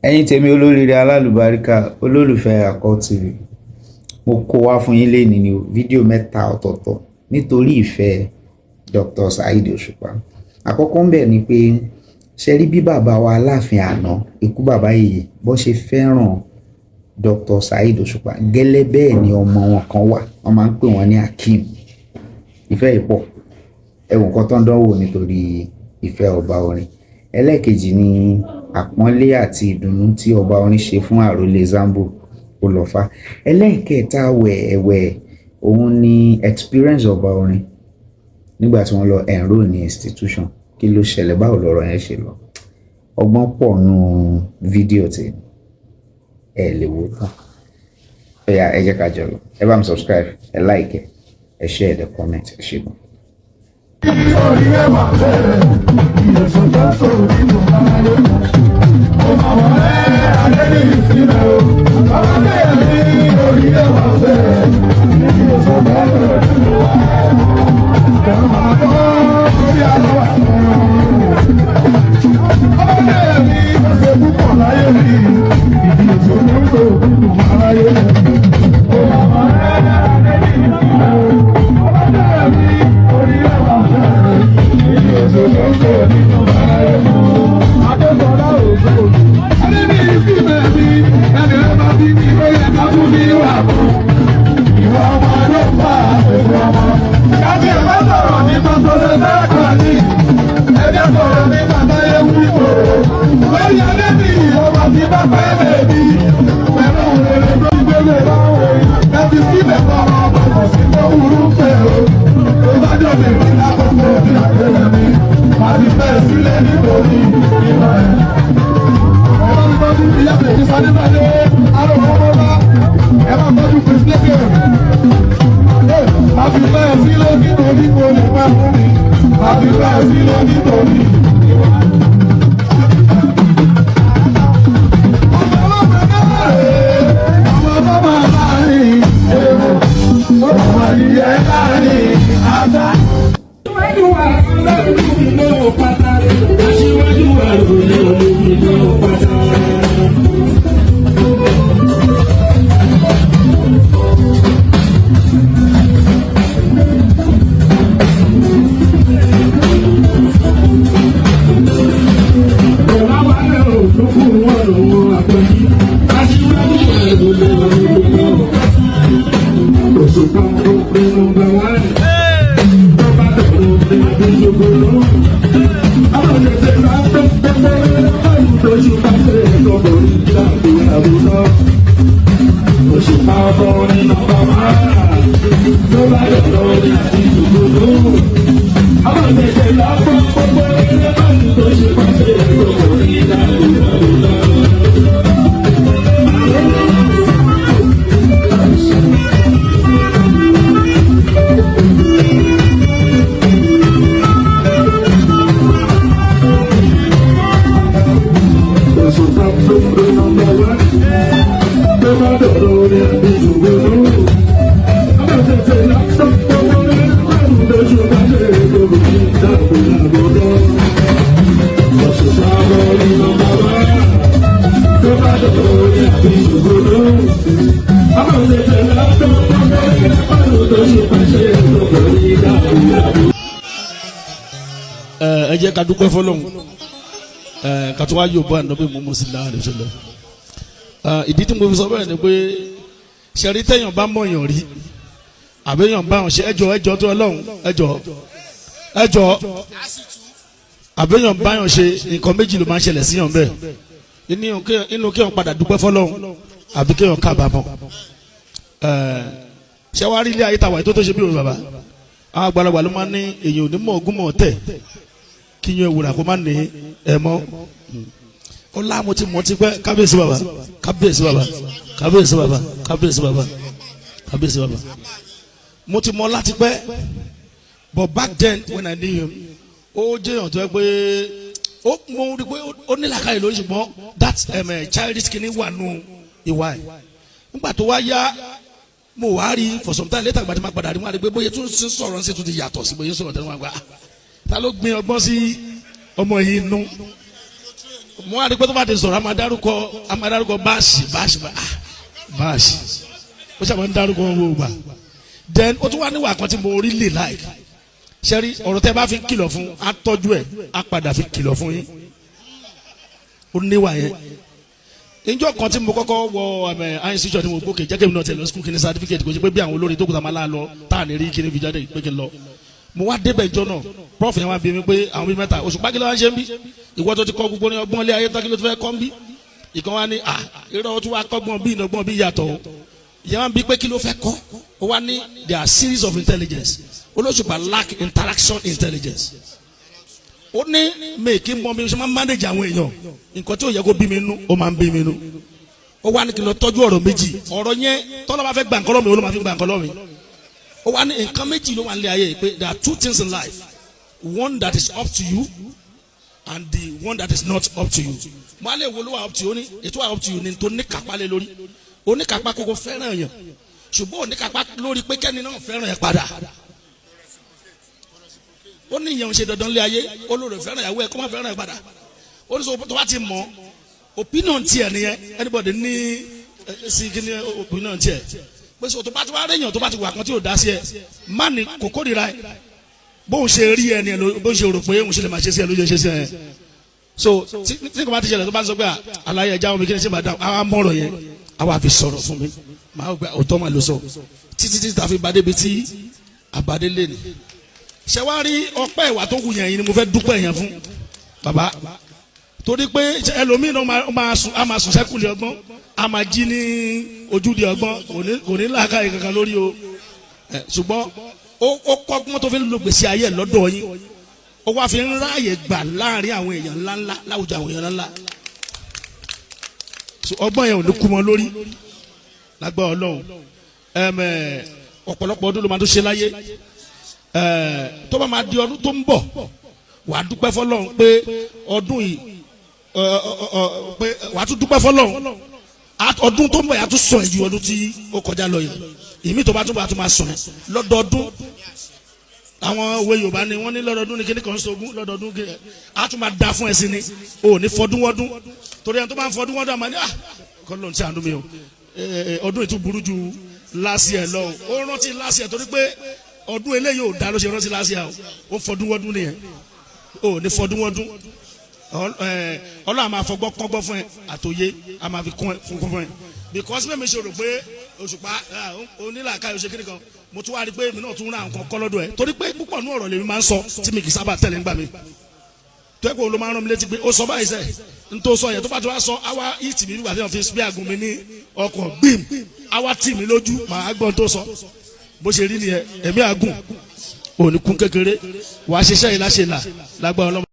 ẹ̀yin tèmi olóríire alálùbáríkà olólùfẹ́ Àkọ́ TV mo kó wá fún yín lénìí ní fídíò mẹ́ta ọ̀tọ̀ọ̀tọ̀ nítorí ìfẹ́ Dr. Saheed Òṣùpá. Àkọ́kọ́ ń bẹ̀ ni pé ṣe rí bí bàbá wa Aláàfin àná ikú bàbá yìí bó ṣe fẹ́ràn Dr. Saheed Òṣùpá gẹ́lẹ́ bẹ́ẹ̀ ni ọmọ wọn kan wà wọ́n máa ń pè wọ́n ní Akeem. Ìfẹ́ ìpọ̀ ẹ̀wọ̀n kan tó ń dánwò nítorí ìfẹ́ ọba orin. Ẹlẹ́ẹ̀kejì ni àpọ́nlé àti ìdùnnú tí ọba orin ṣe fún àrólé Zambo Olọ́fà. Ẹlẹ́ẹ̀kẹta ẹ̀wẹ̀ òun ni experience ọba orin nígbà tí wọ́n lọ enroll ní institution. Kí ló ṣẹlẹ̀, báwo lọ̀rọ̀ yẹn ṣe lọ? Ọgbọ́n pọ̀ nù fídíò tí ẹ lè wò tán. Ẹ jẹ́ ká jọ lọ. Ẹ bá mi subscribe, ẹ like, ẹ share, ẹ comment, ẹ ṣé gan. Orí ẹ̀ wà bẹ́ẹ̀, ìyẹ̀sọ̀ tó sọ̀rọ̀ nínú ayé. Ọmọ àwọn adé ní ìsinmi o. Ọmọ bẹ́ẹ̀ ni orí ẹ̀ wà bẹ́ẹ̀, ìyẹ̀sọ̀ tó sọ̀rọ̀ nínú ayé. Ọmọ àbọ̀ orí àlọ́ wà fún un. Ọmọ bẹ́ẹ̀ ni ọ̀sẹ̀ púpọ̀ láyé mi, ìyẹ̀sọ̀ tó sọ̀rọ̀ nínú ayé. Ọmọ àwọn adé ní ìsinmi o. Ọmọ bẹ́ẹ̀ ni orí ẹ̀ wà bẹ́ẹ̀, ìyẹ̀sọ̀ tó sọ̀rọ̀ nínú ayé. Adébọ̀lá òṣèlú. Adé ní ìsinmi mi, ẹni ẹ bá bí mi ó yẹ ká tún ní ìwà fún. Ìwà ọmọ ló fà òkú ọmọ. Kábí ẹ bá sọ̀rọ̀ nípa tó ṣe fẹ́ kàn ní. Ẹjẹ́ sọ̀rọ̀ nípa táyé wíwò. Lórí adé ní ìjọba ti bá pẹ́ bèbí. Pẹ̀lú òrèrè tó ń gbélé láwọn. Ẹbí sílẹ̀ fọwọ́ ọmọ kò sí tó wúrú pé o. Tó bá jọ̀bẹ̀ mi lákòókò bí àgbélẹ̀ mi. Màá fẹ́ sílẹ̀ nítorí ìwà ẹ̀. Ẹ̀rọ mi tọ́jú ìyá pèsè sádébàdé. Àrò ọmọ bá ẹ máa tọ́jú pèsè. Màá fẹ́ sílẹ̀ nítorí kò lè pẹ́ fún mi. Màá fẹ́ sílẹ̀ nítorí ìwà ẹ̀. Ọmọ ọlọ́pàá náà rèé. Ọmọ ọlọ́pàá láàrin èrò. Ọmọ ìyá láàrin àgbà. Aṣíwájú wa lórí ìlú pátá. Aṣíwájú wa lórí ìlú pátá. Bọ̀dá wa lè rò tó kú wọn lọ́wọ́ àpẹẹrẹ. Aṣíwájú wa lórí ìlú pátá. Òṣùpá tó pé nọ́mbà wán. Òṣùpá ọkọ̀ orin nọ́mbà máa tó bá yọ̀ lórí àti ìdúgbò. Àwọn ìgbésẹ̀ lọ́pọ̀ gbogbo ilé báyìí tó ṣe pàṣẹ ìgbòho ní ìdádúró. Ẹ jẹ́ ká dúpẹ́ fọ́lọ́run ká tó wá yóò bọ́ ànábì Muhammad sallallahu alaihi wasallam. Ìdí tí mo fi sọ bẹ́ẹ̀ ni pé ṣẹ̀rí tẹ̀yàn bá mọ̀yàn rí àbẹ̀yàn bá wọn ṣe ẹjọ́ tó Ọlọ́run ẹjọ́ àbẹ̀yàn bá yàn ṣe nǹkan méjì ló máa ń ṣẹlẹ̀ síyàn bẹ́ẹ̀ inú kéèyàn padà dúpẹ́ fọ́lọ́run àbí kéèyàn kábàámọ̀. Ṣé wàá rí ilé ayé tàwa ètò tó ṣe bí òun bàbá àwọn àgbàlagbà ló máa ń ní èyàn ò ní mọ̀ ogún mọ̀ tẹ̀ kí yan ewúrà kó má ní ẹ̀ mọ́. Ó láàmú tí mo ti pẹ́ kábíyèsí bàbá kábíyèsí bàbá kábíyèsí bàbá kábíyèsí bàbá kábíyèsí bàbá mo ti mọ̀ láti pẹ́, but back then when I knew him ó jẹ́ èèyàn tó yẹ pé mo rí pé ó ní làákàyè lórí ṣùgbọ́n that childish kìíní wà nù ìwà ẹ̀. Nígbà tó wá yá mo wá rí for some time later gbàdé máa padà rí wọn àti pé bóyá tún sọ̀rọ̀ ń ṣe tún ti yàtọ̀ sí bóyá sọ̀rọ̀ tẹ́lẹ̀ wọn àgbà ta ló gbin ọgbọ́n sí ọmọ yìí nú mo wá rí pé tó bá ti sọ̀rọ̀ a máa dárúkọ báàsì ó sábà ń dárúkọ wọn wò gbà then ó tún wá níwà kan tí mo really like sẹ́rí ọ̀rọ̀ tẹ́ bá fi kìlọ̀ fún atọ́jú ẹ̀ á padà fi kìlọ̀ fún yín ó níwà yẹn ìjọ kan tí mo kọ́kọ́ wọ institution ni mo gbókè jẹ́ kí mi náà tẹ̀lé school kìíní certificate kò ṣe pé bí àwọn olórin tó kùtà máa lá lọ tá à ní rí kíní fi jáde pé kí n lọ mo wá débẹ̀ ìjọ náà prof yẹn wá bí mi pé àwọn bíi mẹ́ta oṣù pákí ló wá ń ṣe ń bí ìwọ tó ti kọ́ gbogbo ní ọgbọ́n ilé ayé tán kí ló ti fẹ́ kọ́ ń bí ìkan wá ní irọ́ tó wá kọ́gbọ́n bí ìnàgbọ́n bí yàtọ̀ o ìyẹn wá ń bí pé kí ló fẹ́ kọ́ ó wá ní there are series of intelligence olóṣùpá lack interaction intelligence ó ní mèkì mọ bí ṣe máa ń manage àwọn èèyàn nǹkan tí ò yẹ kó bí mi nú ó máa ń bí mi nú ó wá ní kí n lọ tọ́jú ọ̀rọ̀ méjì ọ̀rọ̀ yẹn tọ́lọ́ bá fẹ́ gbà nǹkan lọ́mì ó ló máa fi gbà nǹkan lọ́mì ó wá ní nǹkan méjì ló wà nílé ayé pé there are two things in life one that is up to you and the one that is not up to you mo á lè wo ló wà up to you ó ní ètò wà up to you ní tó ní kápá lé lórí oníkápá kókó fẹ́ràn èèyàn ṣùgbọ́n oníkápá lórí pé kẹ́ni náà fẹ́ràn ẹ̀ padà ó ní ìyẹn ò ṣe dandan lé ayé olórí fẹ́ràn ìyàwó ẹ̀ kó má fẹ́ràn ẹ̀ padà ó ní sọ tó bá ti mọ̀ opinion tiẹ̀ nìyẹn anybody ní sí kí ni opinion tiẹ̀ pé sọ tó bá ti wá réyàn tó bá ti wà kan tí ò dá sí ẹ má ní kò kórìíra ẹ bóun ṣe rí ẹni ẹ bóun ṣe rò pé òun ṣe lè máa ṣe sí ẹ ló ṣe sí ẹ so tí kò bá ti ṣẹlẹ̀ tó bá sọ pé àlàyé ẹja omi kí ni ṣe máa dá àwọn amọ̀rọ̀ yẹn àwa fi sọ̀rọ̀ fún mi màá gbà ọ̀tọ́ máa lọ sọ títí tàfi bá débi tí àbádé lè ní ṣe wá rí ọpẹ́ ìwà tó kù yẹn yìí ni mo fẹ́ dúpẹ́ yẹn fún bàbá torí pé ẹlòmíràn a máa sùn sẹ́kùlì ọgbọ́n a máa jí ní ojúde ọgbọ́n kò ní làákàyè kankan lórí o ṣùgbọ́n ó kọ́gbọ́n tó fi ń lo gbèsè ayé lọ́dọ̀ yín ó wá fi ń ráàyè gbà láàrin àwọn èèyàn ńláńlá láwùjọ àwọn èèyàn ńláńlá ọgbọ́n yẹn ò ní kú mọ́ lórí lágbára Ọlọ́run ọ̀pọ̀lọpọ̀ ọdún ló máa tó ṣe láyé tó bá máa di ọdún tó ń bọ̀ wà á dúpẹ́ fọlọ́run pé ọdún yìí pé wà á tún dúpẹ́ fọlọ́run ọdún tó ń bọ̀ yà á tún sọ èyí ọdún tí ó kọjá lọ yìí ìmí tó bá tún bọ̀ á tún máa sọ ẹ́ lọ́dọọdún àwọn òwe Yorùbá ni wọ́n ní lọ́dọọdún ní kíní kan sógún lọ́dọọdún á tún máa da fún ẹ sí ni ò ní fọdúnwọ́dún torí ẹni tó bá ń fọdúnwọ́dún àmọ́ ní kọ́ ló ń ṣe àánú mi o ọdún yìí tún burú ju last year lọ o ó rántí last year torí pé ọdún eléyìí ò dá ló ṣe rántí last year o ó fọdúnwọ́dún nìyẹn ò ní fọdúnwọ́dún Ọlọ́run máa fọgbọ́ kọ́gbọ́ fún ẹ àtòyé a máa fi kún fún ẹ because bẹ́ẹ̀ mi ṣe rò pé Òṣùpá onílàkàyọ̀ ṣe kíni kan mo tún wá rí pé èmi náà tún ra nǹkan kọ́ lọ́dọ̀ ẹ̀ torí pé púpọ̀ nú ọ̀rọ̀ lèmi máa ń sọ tí mi kì í sábà tẹ̀lé ńgbà mi tó ẹ̀ kó ló máa ń rán mi létí pé ó sọ báyìí sẹ́ n tó sọ yẹn tó bá tó wá sọ àwa yìí tì mí nígbà tí wọ́n fi bí àgùn mi ní ọkọ̀ gbìm àwa tì mí lójú màá gbọ́n tó sọ bó ṣe rí nìyẹn ẹ̀mí àgùn òní kún kékeré wàá ṣiṣẹ́ yìí láṣẹ là lágbára Ọlọ́run.